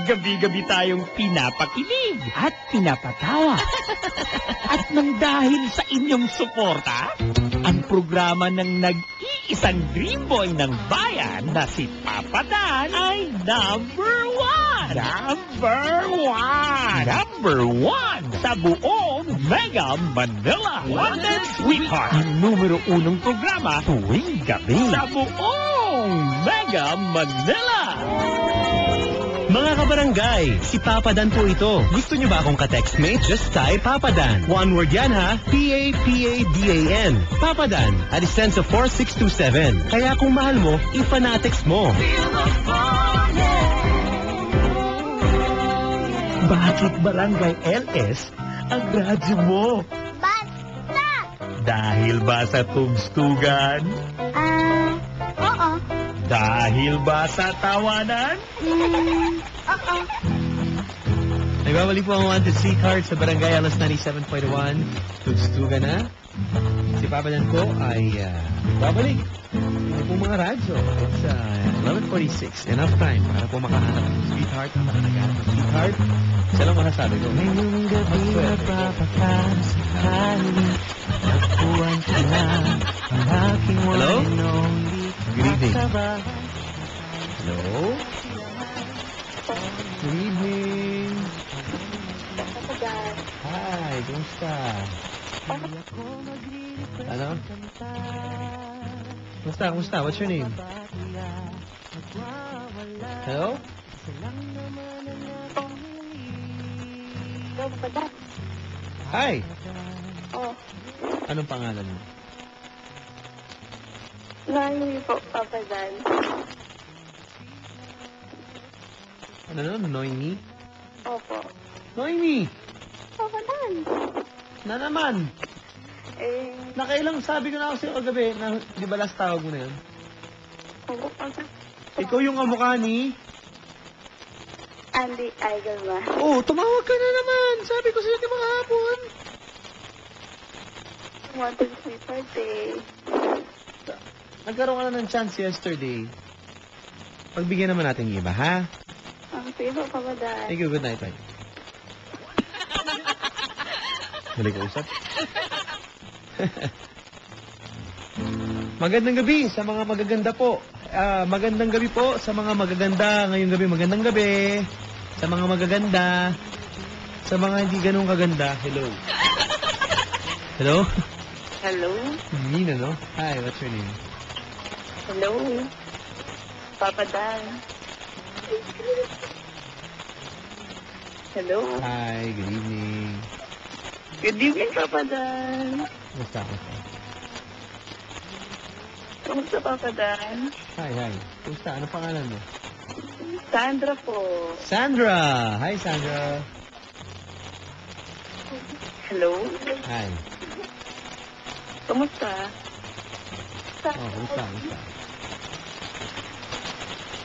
Gabi-gabi tayong pinapakilig at pinapatawa. At nang dahil sa inyong suporta, ang programa ng nag-iisang dream boy ng bayan na si Papa Dan ay number one! Number one sa buong Mega Manila! Wanted Sweetheart! Yung numero unong programa tuwing gabi sa buong Mega Manila! Mga kabarangay, si Papa Dan po ito. Gusto niyo ba akong ka-textmate? Just type Papa Dan. One word yan ha, P-A-P-A-D-A-N. Papa Dan, at Sense of 4627. Kaya kung mahal mo, ipa-na-text mo. Bakit Barangay LS ang radyo mo? Basta! Dahil ba sa tugstugan? Oo. Dahil ba sa tawanan? Oo. Nagbabalik po ang Wanted Sweetheart sa Barangay Alas 97.1. Tugstugan na. Si Papa Dan po ay babalik. Ito po mga radyo. It's 11:46. Enough time para po makahanap ng sweetheart. Ang mga naghahanap ng sweetheart. Siya lang masasabi ko. Ngayong gabi napapakas sakali. Nakuhan ka na ang aking Hello? Good evening. Hello? Good evening. Hi, kumusta? Ano? Kumusta? What's your name? Hello? Hi! Oh, Anong pangalan mo? Noemi po, Papa Dan. Ano no? Noemi? Opo. Noemi! Papa Dan. Na naman! Eh, Nakailang sabi ko na ako sa'yo kagabi na di ba last tawag mo na yun? opo, Papa. Ikaw yung kamukha ni... Andy Eigelman. Oh, tumawag ka na naman! Sabi ko sa'yo di makahapon! Wanted Sweetheart eh. Nagkaroon ka na ng chance yesterday. Pagbigyan naman natin yung iba, ha? Sige po, Papa Dan. Thank you, good night, bye. Huli ka usap? Magandang gabi sa mga magaganda po. Magandang gabi po sa mga magaganda. Ngayong gabi, magandang gabi. Sa mga magaganda. Sa mga hindi ganun kaganda. Hello. Hello? Hello? Nina, no? Hi, what's your name? Hello? Papa Dan. Hello? Hi, good evening. Good evening, Papa Dan. Kumusta? Kumusta, Papa Dan? Hi. Kumusta? Ano pangalan mo? Sandra po. Sandra! Hi, Sandra. Hello? Hi. Kumusta? Oh, kumusta?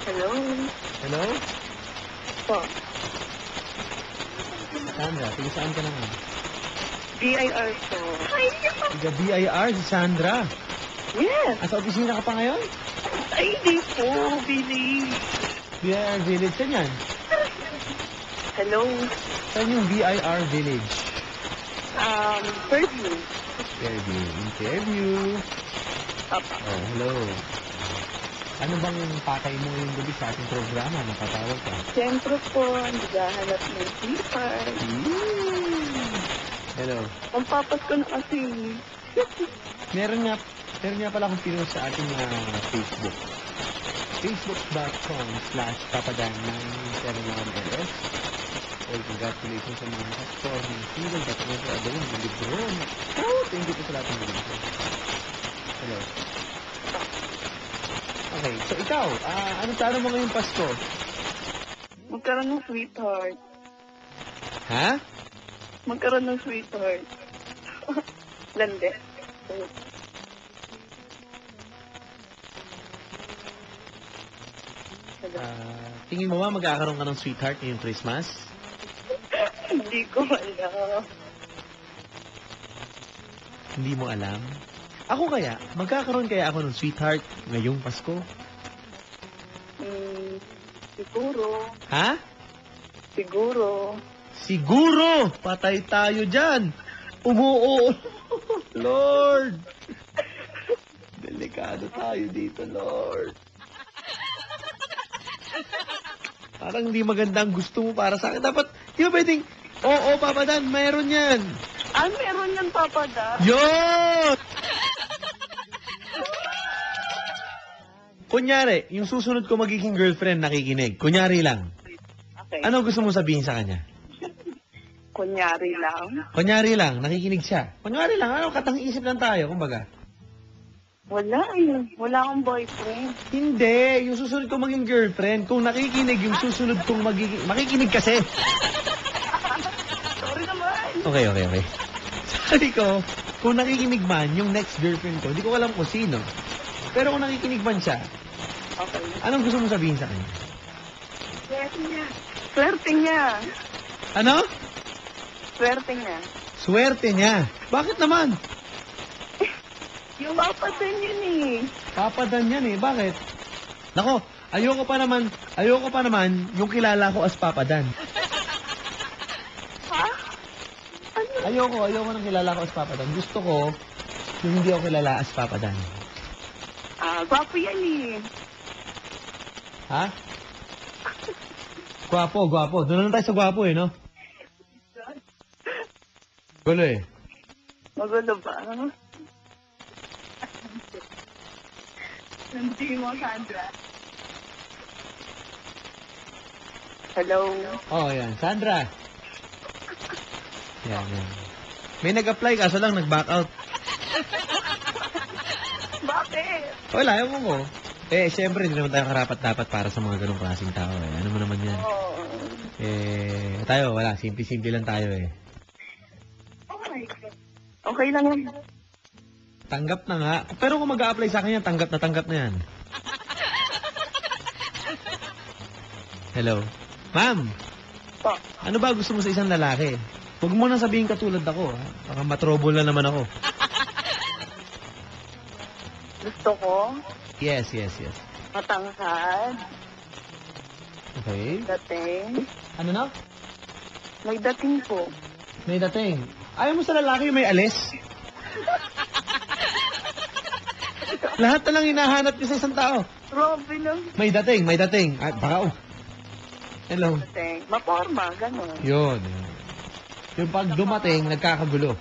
Hello? Hello? Po. Sandra, tiga saan ka naman? BIR po. Ay, Tiga BIR, si Sandra. yes! Sa opisina ka pa ngayon? Ay, di po, Billy. BIR Village, saan yan? Hello? Saan yung BIR Village? Fairview. Interview. Papa. Oh, hello. Ano bang pakay mo ngayong gabi sa ating programa? Nakatawag ka. Siyempre po, naghahanap ng sweetheart. Hello. Ang papas ko na kasi. Meron nga pala akong pinost sa ating Facebook. facebook.com/papadan971ls. Well, congratulations sa mga nakascore ng single that never alone ng libro. Oh, thank you po sa lahat ng libro. Hello. Okay, so ikaw, anong plano mo ngayong Pasko? Magkaroon ng sweetheart. Ha? Magkaroon ng sweetheart. Lande. Tingin mo ba magkakaroon ka ng sweetheart ngayong Christmas? Hindi ko alam. Hindi mo alam? Ako kaya, magkakaroon kaya ako ng sweetheart ngayong Pasko? Siguro. Ha? Siguro. Siguro! Patay tayo dyan! Umuo! Lord! Delikado tayo dito, Lord. Parang hindi maganda ang gusto mo para sa akin. Dapat, di ba pwedeng, oo, Papa Dan, mayroon yan. Ah, meron yan, Papa Dan. Yun! Kunyari, yung susunod ko magiging girlfriend nakikinig. Kunyari lang. Okay. Ano gusto mo sabihin sa kanya? Kunyari lang. Kunyari lang, nakikinig siya. Kunyari lang, ano, katang-isip lang tayo, kumbaga. Wala eh. Wala akong boyfriend. Hindi, yung susunod ko maging girlfriend. Kung nakikinig, yung susunod kong magiging... Makikinig kasi. Sorry naman. Okay. Sabi ko, kung nakikinig man, yung next girlfriend ko, hindi ko alam kung sino. Pero kung nakikinig man siya, Okay. anong gusto mong sabihin sa kanya? Swerte niya. Swerte niya. Ano? Swerte niya. Swerte niya. Bakit naman? Yung Papa Dan yun eh. Papadan yan eh. Bakit? Nako, ayoko pa naman yung kilala ko as Papadan. Ha? Ano? Ayoko nang kilala ko as Papadan. Gusto ko yung hindi ako kilala as Papadan. Ah, gwapo yan eh. Ha? Gwapo. Doon na tayo sa gwapo eh, no? Gulo eh. Magulo ba? Hindi mo, Sandra. Hello? Oh, yan. Sandra. Yan. May nag-apply kaso lang nag-back out. Bakit? Wala, ewan ko. Eh, syempre, hindi naman tayo karapat-dapat para sa mga ganong klaseng tao eh. Ano mo naman yan? Oh. Tayo, wala. Simple-simple lang tayo eh. Oh my God. Okay lang yan. Tanggap na nga. Pero kung mag-a-apply sa akin yan, tanggap na yan. Hello? Ma'am, Po. ano ba gusto mo sa isang lalaki? Huwag mo na sabihin katulad ako. Ha? Baka matrobol na naman ako. Gusto ko, Yes. matangkad, Okay. dating. Ano na? May dating po. May dating. Ayaw mo sa lalaki yung may alis? Lahat na lang hinahanap ko sa isang tao. Robin lang. May dating. At baka, hello. Dating. Maporma, gano'n. Yun. Yung pag dumating, nagkakagulo.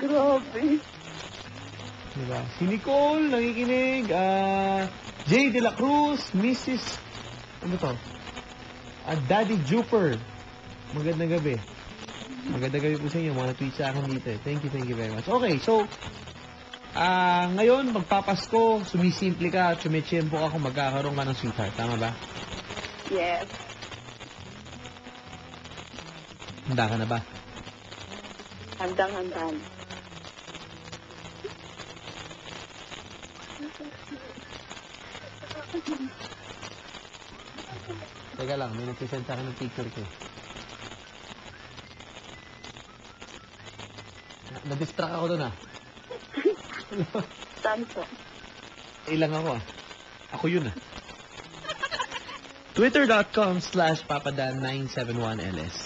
Grabe. Diba? Si Nicole, nakikinig. Jay De La Cruz, Mrs. Ano to? Daddy Juper. Magandang gabi. Magandang gabi po sa inyo. Mga tweet sa akin dito. Thank you very much. Okay, so, ngayon, magpapasko, sumisimple ka, tsumechempo ka kung magkakaroon ka ng sweetheart. Tama ba? Yes. Handa ka na ba? Handang-handang. Teka lang, may nag-send sa akin ng picture ko. Na-distract ako doon Saan po? Ilang ako Ako yun Twitter.com/papadan971ls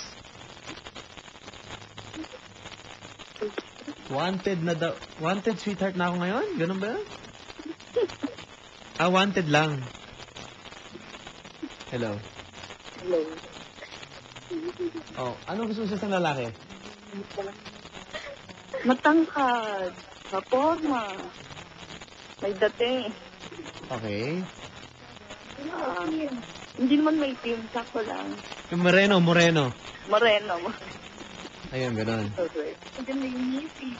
Wanted na daw. Wanted sweetheart na ako ngayon? Ganun ba? Wanted lang. Hello. Hello. Oh, ano gusto mo sa isang lalaki? Matangkad. Maporma. May dating. Okay. Hindi naman may team. Sakto lang. Yung Moreno. Moreno. Ayun, ganun. Okay. Maganda yung ngipin.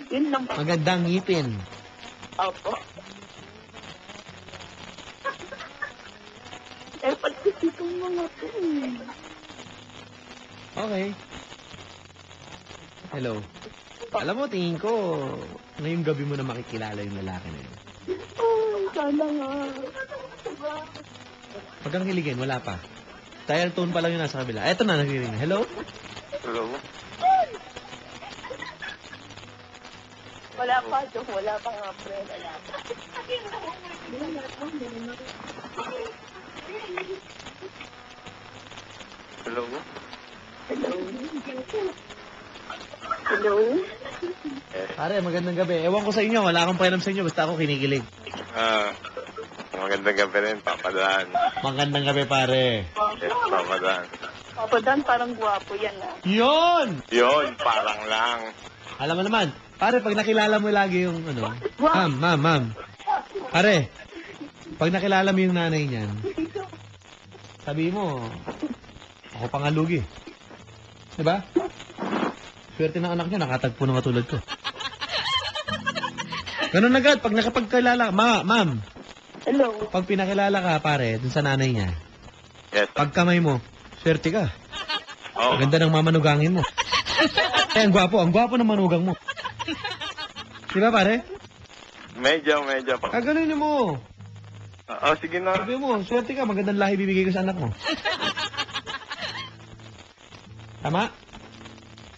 Yun lang pa. Magandang ngipin. Opo. Pati itong mga to Okay. Hello. Alam mo, tingin ko, ngayong gabi mo na makikilala yung lalaki na yun. Sana nga. Pag kang hiligin, wala pa. Dial tone pa lang yung nasa kabila. Eto na, nagriring. Hello? Hello? Wala pa, Diyos. Wala pa nga, friend. Hello? Hello? Hello? Pare, magandang gabi. Ewan ko sa inyo, wala akong pakialam sa inyo, basta ako kinikilig. Magandang gabi rin, Papa Dan. Magandang gabi, pare. Yes, Papa Dan. Papa Dan, parang gwapo yan, ah. Yun! Yun, parang lang. Alam mo naman, pare, pag nakilala mo lagi yung ano, ma'am. Pare, pag nakilala mo yung nanay niyan, sabi mo, ako pangalugi. Diba? Swerte ng anak niya, nakatagpo ng katulad ko. Ganun agad, pag nakapagkilala, ma'am, Hello? pag pinakilala ka, pare, dun sa nanay niya, Yes. pag kamay mo, swerte ka. Oh, Ganda ng mamanugangin mo. Eh, ang gwapo ng manugang mo. Diba, pare? medyo. Kaganunin mo. Sige na. Sabi mo, swerte ka, magandang lahi bibigay ko sa anak mo. Tama?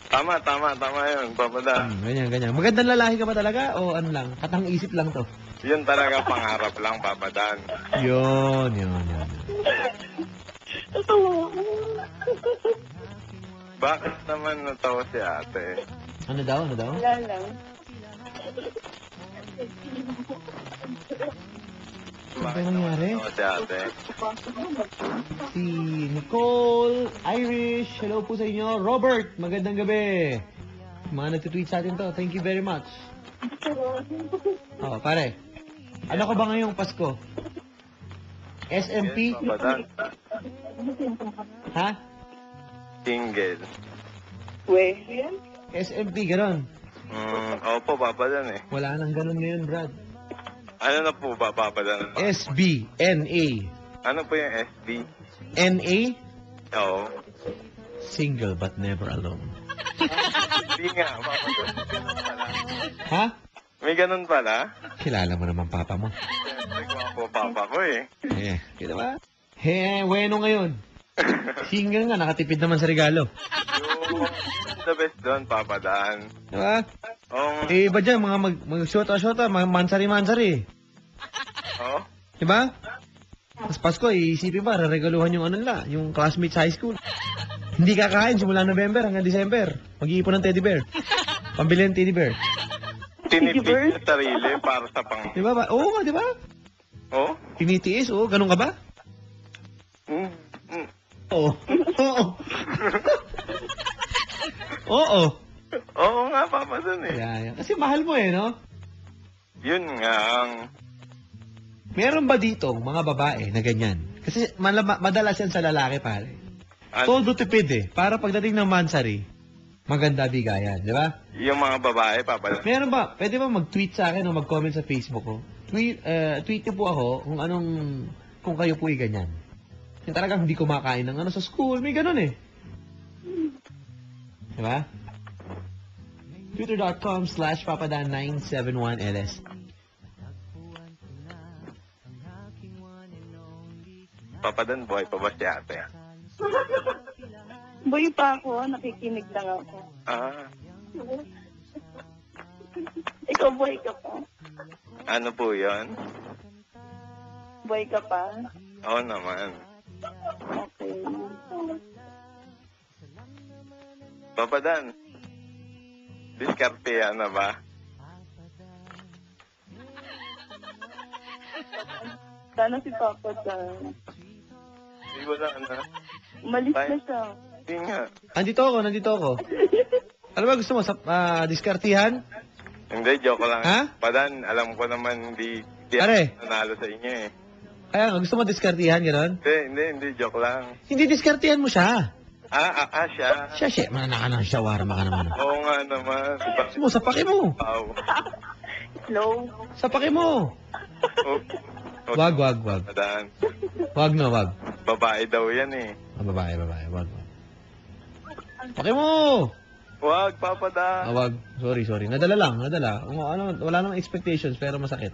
Tama yun, Papa Dan. Ganyan. Magandang lalaki ka ba talaga o ano lang? Katang isip lang to. Yun talaga pangarap lang, Papa Dan. Yun. Bakit naman natawa si ate? Ano daw? Wala lang. Bakit Ano nangyari? natawa si ate? Si Nicole, Irish, hello po sa inyo. Robert, magandang gabi. Mga nagtitweet sa atin to. Thank you very much. Oh, pare. Ano ka ba ngayong Pasko? SMP? Yes, Papa Dan. Ha? Single. We. SMP, ganon. Opo, Papa Dan eh. Wala nang ganon ngayon, Brad. Ano na po ba, Papa Dan? SB, NA. Ano po yung SB? NA? Oo. Single but never alone. Hindi nga, Papa Dan. Ha? May ganun pala? Kilala mo naman papa mo. Siyempre, gwapo papa ko eh. Kita ba? Bueno ngayon. Single nga, nakatipid naman sa regalo. Yung the best doon, Papa Dan. Diba? Oh, Iba dyan, mga mag-shota-shota, mga mansari-mansari. oh. Diba? Tapos Pasko, iisipin ba, reregaluhan yung ano nila, yung classmates high school. Hindi kakain simula November hanggang December. Mag-iipon ng teddy bear. Pambili ng teddy bear. Tinipid sa sarili para sa pang... Diba ba? Oo nga, diba? Oh? Tinitiis, oo. Ganun ka ba? Mm. Oo. Oo. Oo. Oo nga, Papa Dan eh. Yan. Kasi mahal mo eh, no? Yun nga ang... Meron ba dito mga babae na ganyan? Kasi madalas yan sa lalaki, pare. Todo tipid eh. Para pagdating ng mansari, maganda bigayan, di ba? Yung mga babae, Papa Dan. Meron ba? Pwede ba mag-tweet sa akin o mag-comment sa Facebook ko? Tweet niyo po ako kung kayo po ganyan. Yung talagang hindi kumakain ng ano sa school. May ganun eh. Di ba? Twitter.com/papadan971ls. Papa Dan, buhay pa ba si ate? Boy pa ako, nakikinig lang ako. Ikaw, boy ka pa? Ano po yun? Boy ka pa? Oo naman. Okay. Papa Dan, diskarte yan na ba? Sana si Papa Dan. Hindi ko lang na. Umalis na siya. Hindi nga. Nandito ako. Ano ba gusto mo? Diskartihan? Hindi, joke lang. Ha? Papa Dan, alam ko naman hindi Pare. nanalo sa inyo eh. Kaya nga, gusto mo diskartihan, gano'n? Hindi, joke lang. Hindi diskartihan mo siya. Siya. Siya, manana ka ng shawarma ka naman. Oo nga naman. Gusto mo, sapake mo. Wow. Slow. Sapake mo. Oh. Wag. Papa Dan, Wag na, wag. babae daw yan eh. Babae. Wag. Pake mo. Wag, Papa Dan. Wag. Sorry. Nadala. Wala namang expectations, pero masakit.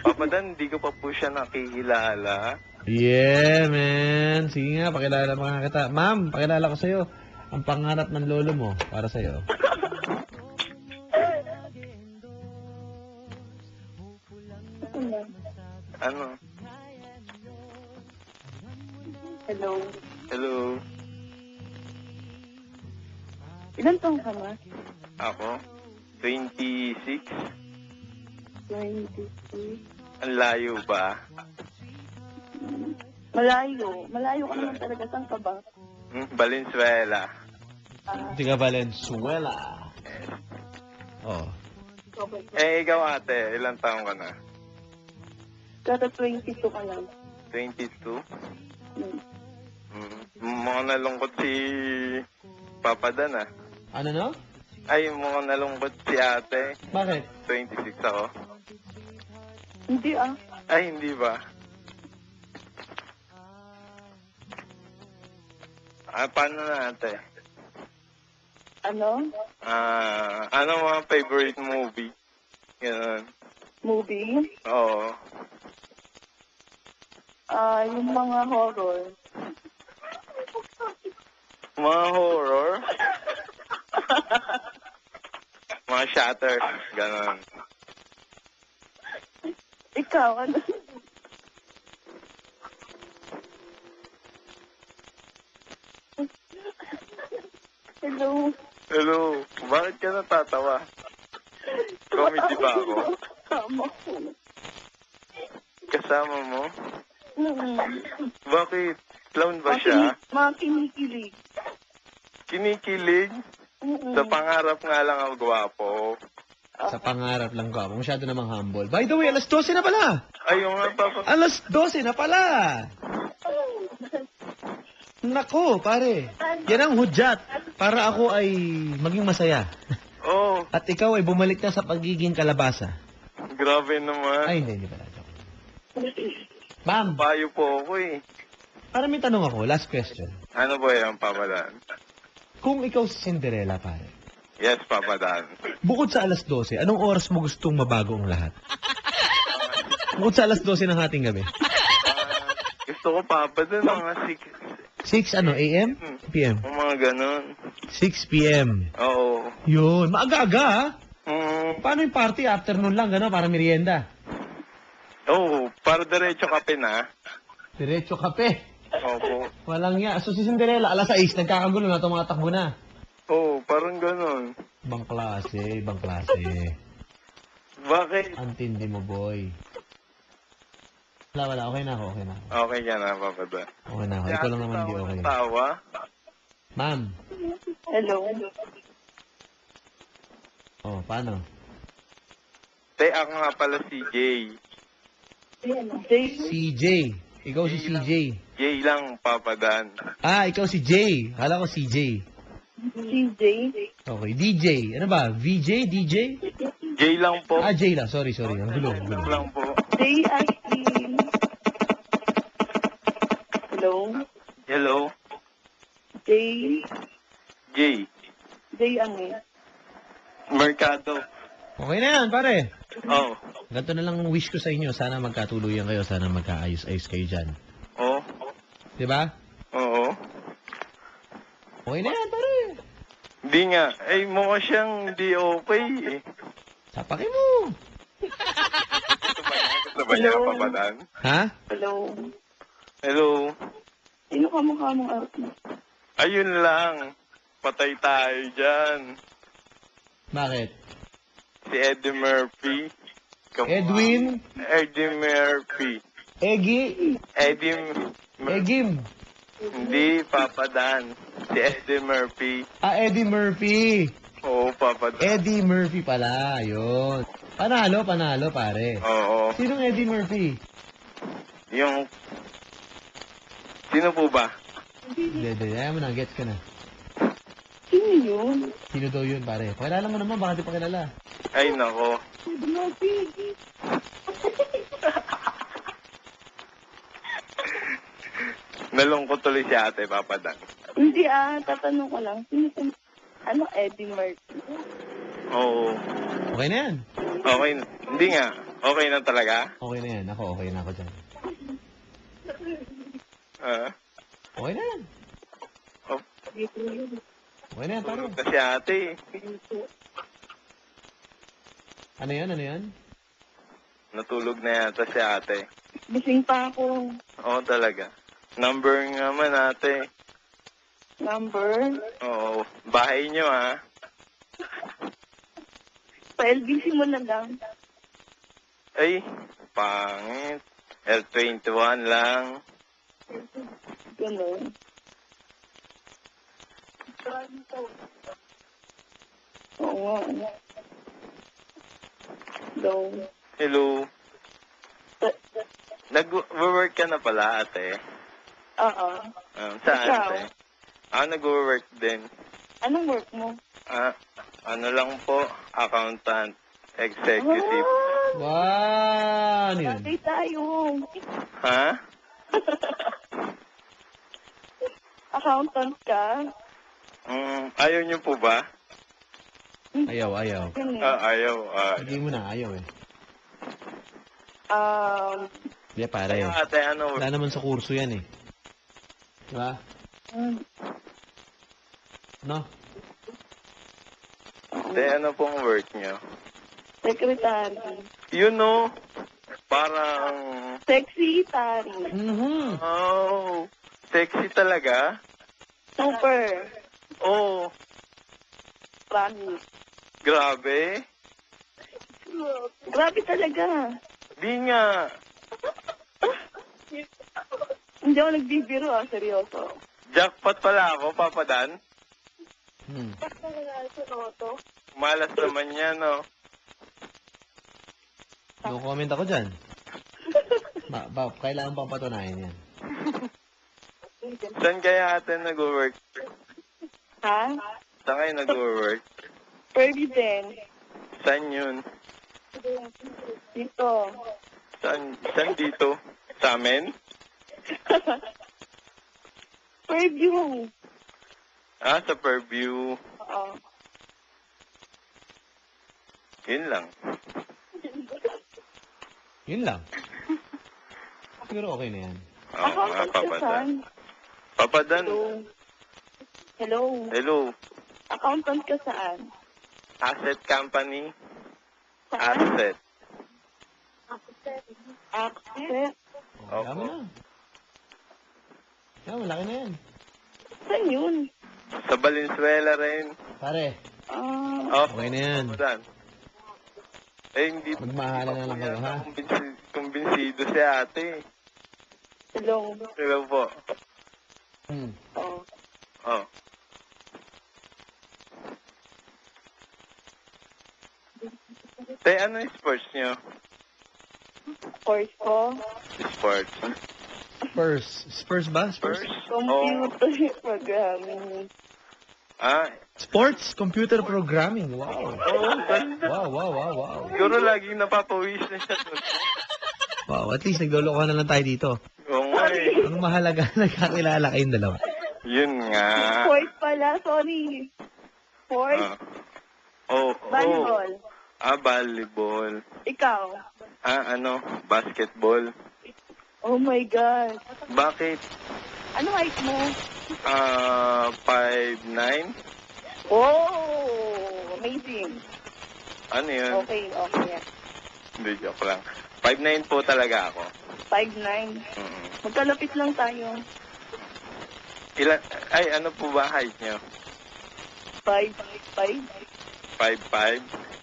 Papa Dan, hindi ko pa po siya nakikilala. Yeah, man. Sige nga, pakilala mo nga kita. Ma'am, pakilala ko sa'yo. Ang pangarap ng lolo mo para sa'yo. Ano? Hello. Hello? Ilan taong ka na? Ako? 26? 23. Ang layo ba? Malayo. Malayo ka naman talaga. Saan ka ba? Valenzuela. Tiga Valenzuela. Oh. Eh, ikaw ate, ilang taong ka na? Kada 22 ka lang. 22? Hmm. Mukhang nalungkot si Papa Dan ah. Ano no? Ay, mukhang nalungkot si ate. Bakit? 26 ako. Hindi ah. Ay, hindi ba? Paano na ate? Ano? Ano mga favorite movie? Ganun. Movie? Oo. Yung mga horror. Mga horror? Mga shatter. Ganun. Ikaw, ano? Hello. Hello. Bakit ka natatawa? Comedy ba ako? Tama ko. Kasama mo? Mm. Bakit? Clown ba siya? Mga kinikilig. Kinikilig? Mm-mm. Sa pangarap nga lang ang gwapo. Sa pangarap lang ko. Masyado namang humble. By the way, alas 12 na pala. Ayun nga, Papa. Alas 12 na pala. Nako, pare. Yan ang hudyat para ako ay maging masaya. Oh, At ikaw ay bumalik na sa pagiging kalabasa. grabe naman. Ay, hindi pala. Ma'am, Payo po ako eh. para may tanong ako. Last question. Ano ba yan, Papa Dan? Kung ikaw si Cinderella, pare, Yes, Papa Dan. bukod sa alas 12, anong oras mo gustong mabago ang lahat? Bukod sa alas 12 ng ating gabi. Gusto ko, Papa Dan, mga 6 ano, AM? PM? mga ganun. 6 PM. Oo. Yun, maaga-aga ha? Mm, Paano yung party? Afternoon lang, gano'n, para merienda. Oo, para diretso kape na. Diretso kape. Opo. Walang ya. So si Cinderella, alas 6, nagkakagulo na, tumatakbo na. Oo, parang ganun. Ibang klase, ibang klase. Bakit? Antindi mo, boy. Wala, okay na ako, okay na ako. Okay ka na, Papa Dan. Okay na ako, ikaw lang naman di okay. Tawa? Ma'am, Hello. oh, paano? Te, ako nga pala si Jay. Jay. CJ. Ikaw si CJ. Jay lang, Papa Dan. Ah, ikaw si Jay. Kala ko CJ. CJ. Okay, DJ. Ano ba? VJ? DJ? Jay lang po. Ah, Jay lang. Sorry. Ang gulo, ang gulo. lang po. Jay as in... Hello. Hello? Jay. Jay. Jay ano? Mercado. Okay na yan, pare. Oh. Ganito na lang ang wish ko sa inyo. Sana magkatuluyan kayo. Sana magkaayos-ayos kayo dyan. Oh. Diba? Oo. Okay na yan, pare. Hindi nga. Eh, mukha siyang hindi okay eh. Sapakin mo. Gusto ba niya, Papa Dan? Ha? Hello. Hello? Sino ka mukha mong artist? Ayun lang. Patay tayo dyan. Bakit? Si Eddie Murphy. Edwin? Eddie Murphy. Egi? Eddie Egim? Hindi, Papa Dan. Si Eddie Murphy. Ah, Eddie Murphy. Oo, Papa Dan. Eddie Murphy pala. Yun. Panalo, pare. Oo. Sinong Eddie Murphy? Yung... Sino po ba? Hindi. Ayaw mo na. Gets ka na. Sino yun? Sino daw yun, pare? Pakilala mo naman. Baka di pa kilala. Ay, nako. Nalungkot tuloy si ate, Papa Dan. Hindi tatanong ko lang. Sino? Ano Eddie Murphy? Oo. Okay na yan. Okay. Hindi nga. Okay na talaga? Okay na yan. Ako, okay na ako dyan. Ah. Okay na yan. Oh, Okay na yan, pare. na si ate. Ano yan? Natulog na yata si ate. Gising pa ako. Oo, talaga. Number naman ate. Number? Oo, bahay nyo ha. Pa-LBC mo na lang. Ay, pangit. L21 lang. Ganun. Oo nga. Hello. Hello. Nag-work ka na pala ate. Oo. Saan Ikaw? ate? Nag-work din. Anong work mo? Ano lang po, accountant, executive. Wow! Ano yun? Bagay tayo. Ha? Accountant ka? Ayaw niyo po ba? Ayaw. Yun eh. Ayaw. Hindi mo na, ayaw eh. Hindi, pare. Ayaw ate, ano? Wala naman sa kurso yan eh. Diba? No? Ate, ano pong work niyo? Secretary. You know, parang, Secretary. Mhm. oh, sexy talaga. Super. Oh, Promise. grabe. Grabe talaga. Di nga. Hindi ako nagbibiro seryoso. Jackpot pala ako, Papa Dan. Hmm. Malas naman yan, no? No comment ako dyan. Kailangan pang patunayan yan. Saan kaya ate nag-work? Ha? Saan kayo nag-work? Pwede din. Saan yun? Dito. Saan dito? Sa amin? Preview. Sa Purview. Oo. Yun lang. Yun lang. Siguro okay na yan. Oo, Accountant ka Papa Dan. saan? Papa Dan. Hello. Hello. Hello. Accountant ka saan? Asset company. Saan? Asset. Access. Tama na. Malaki na yan. Saan yun? Sa Valenzuela rin. Pare, okay na yan. Papa Dan. Hindi. Magmahalan na lang kayo, ha? Kumbinsido si ate. Hello. Hello po. Hmm. Oo. Oh. Tay, ano yung sports nyo? Course ko. Sports. Spurs ba? Sports? Computer programming. Sports computer programming. Wow. Ganda. Wow. Siguro laging napapawis na siya doon. Wow, at least naglolokohan na lang tayo dito. Oo nga eh. Ang mahalaga, nagkakilala kayong dalawa. Yun nga. Sport pala, sorry. Sport. Volleyball. Volleyball. Ikaw. Basketball. Oh my God. Bakit? Ano height mo? 5'9"? Oh, amazing. Ano yun? Okay. Hindi, joke lang. 5'9" po talaga ako. 5'9". Magkalapit lang tayo. Ano po ba height nyo? 5'5". 5'5"?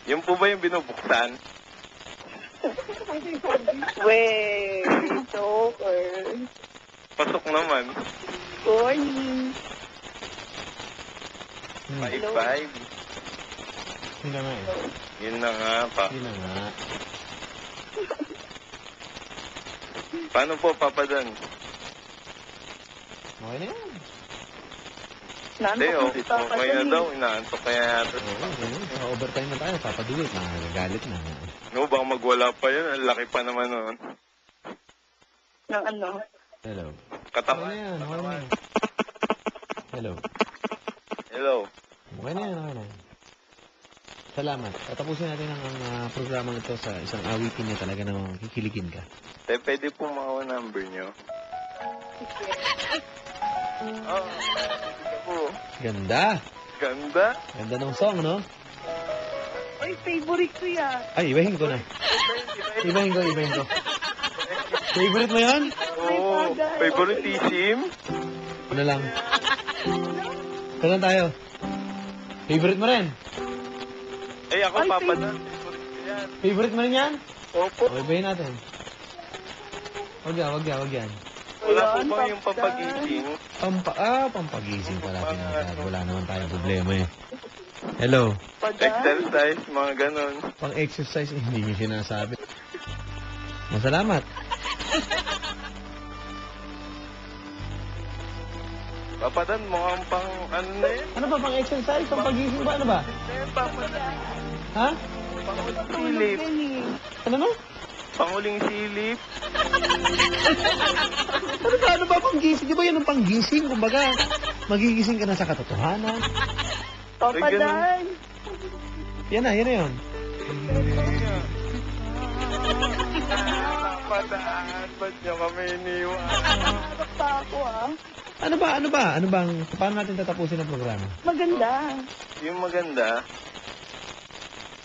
Yung po ba yung binubuksan? Wait, joker. Pasok naman. Corny. 5'5". Yun na nga eh. Yun na nga pa. Yun na nga. Paano po, Papa Dan? Okay na yan. Hindi, Naantok okay. Okay na daw. Inaantok kaya yata. Oo, overtime na tayo. Papaduit na. Nagagalit na. No, baka magwala pa yun. Ang laki pa naman noon. ng ano. Hello. Katawan. Okay na yan. Okay na yan. Hello. Hello. Okay na yan. Salamat. Tatapusin natin ang programa ito sa isang awitin na talaga na kikiligin ka. Pwede po makawa number nyo. Ganda. Ganda. Ganda ng song, no? Ay, favorite ko yan. Ay, ibahin ko na. Ibahin ko, ibahin ko. Favorite mo yan? Oo, favoritism. Ano lang? Saan tayo? Favorite mo rin? Eh, ako, Ay, Papa thank- Dan. Favorite ko yan. Favorite mo rin yan? Opo. O, ibahin natin. Wag yan, wag yan, wag yan. Wala po Ayan, bang yung Papa Dan. pampagising? Pampagising pala tinatawag. Wala naman tayong problema eh. Hello. Padan. Exercise, mga ganon. Pang-exercise, hindi niyo sinasabi. Masalamat. Papa Dan, mukhang pang ano na yun? Ano ba pang-exercise? Pang-pagising ba? Ano ba? Eh, Papa Dan. Ha? Panguling Tulog silip. yan eh. Ano no? Panguling silip. Ano ba pang-gising? Di ba yan ang pang-gising? Kumbaga, magigising ka na sa katotohanan. Papa Ay, ganun. Dan. Yan na yun. Papa Dan, ba't niyo kami iniwan? Harap pa ako ah. Ano bang, paano natin tatapusin ang programa? Maganda. Yung maganda.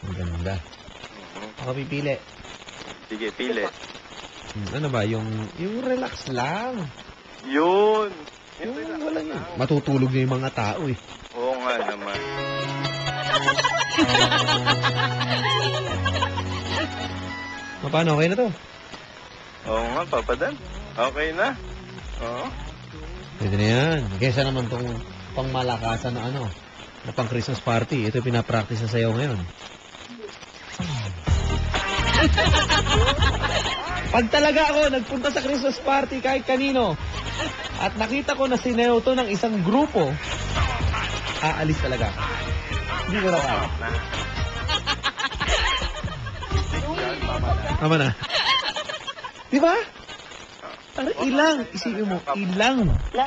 Ang ganda. Ako pipili. Sige, pili. Ano ba, yung relax lang. Yun. Yung walang yun. Matutulog na yung mga tao eh. Oo nga naman. Paano, okay na to? Oo nga, Papa Dan. Okay na. Oo. Pwede na yan. Kesa naman tong pangmalakasan na ano, na pang Christmas party. Ito yung pinapractice na sayaw ngayon. Pag talaga ako nagpunta sa Christmas party kahit kanino at nakita ko na sinayaw to ng isang grupo, aalis talaga. Hindi ko na kaya. Tama na. Di ba? Pero isipin mo,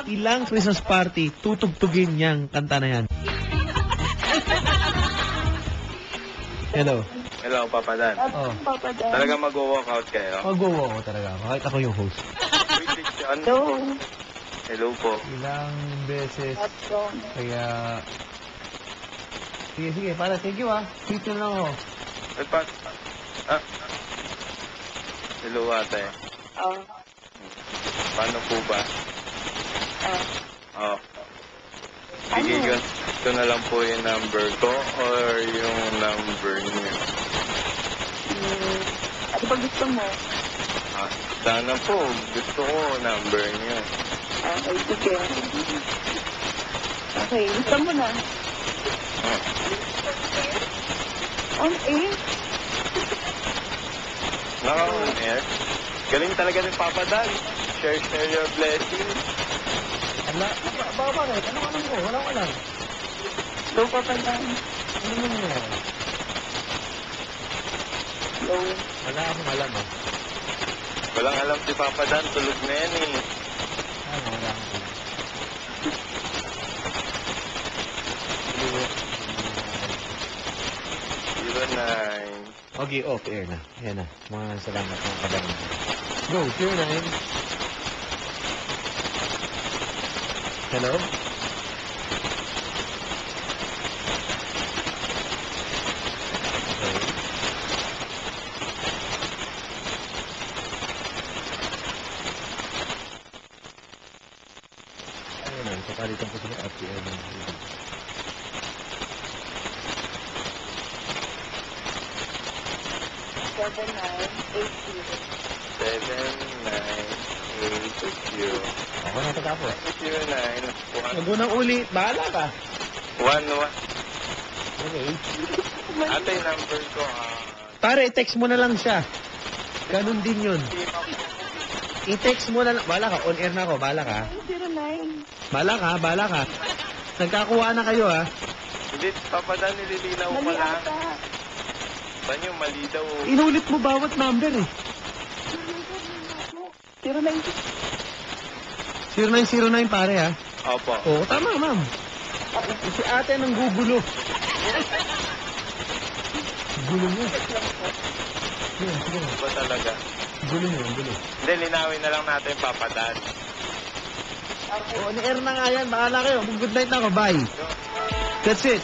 ilang Christmas party tutugtugin niyang kanta na yan. Hello. Hello, Papa Dan. Oh. Papa Dan. Talaga mag-walkout kayo? Mag-go ako talaga. Kahit ako yung host. Prediction. Hello. Hello po. Ilang beses, Hot song. kaya... Sige, para. Thank you Picture lang ako. Eh, ah. Hello, ate. Ah. Paano po ba? Ah. Oh. Sige, ito na lang po yung number ko or yung number niyo. Ano ba gusto mo? Ah, sana po. Gusto ko number niyo. Okay, sige. Okay, gusto mo na. On air? Naka-on-air. Galing talaga ni Papa Dan. Share your blessings. Ala, bakit? Ano alam ko? Wala ko alam. Hello, Papa Dan. Ano mo niya? Hello. Wala akong alam Walang alam si Papa Dan. Tulog na yan eh. Ano, wala akong alam. Okay, off air na. Yan na. Mga salamat mga kabang. Go, 09. Hello? Okay. Ayun na, papalitan ko sila at air na. 7980. Ako na patapos. 09. Huwag mo nang ulit. Bahala ka. 11. Okay. Ate, number ko. Pare, text mo na lang siya. Ganun din yun. I-text mo na lang. Bahala ka. On air na ako. Bahala ka. 09. Bahala ka. Nagkakuha na kayo, ha? Hindi, Papa Dan, nililinaw ko Mali lang. ata. Saan yung mali daw? Inulit mo bawat number, eh. 09. 0909, pare, ha? Opo. Oo, tama, ma'am. Si ate nang gugulo. Gulo mo. Sige na. Ba talaga? Gulo mo, gulo. Hindi, linawin na lang natin, Papa Dan. Oo, ni-air na nga yan. Bahala kayo. Good night na ako. Bye. That's it.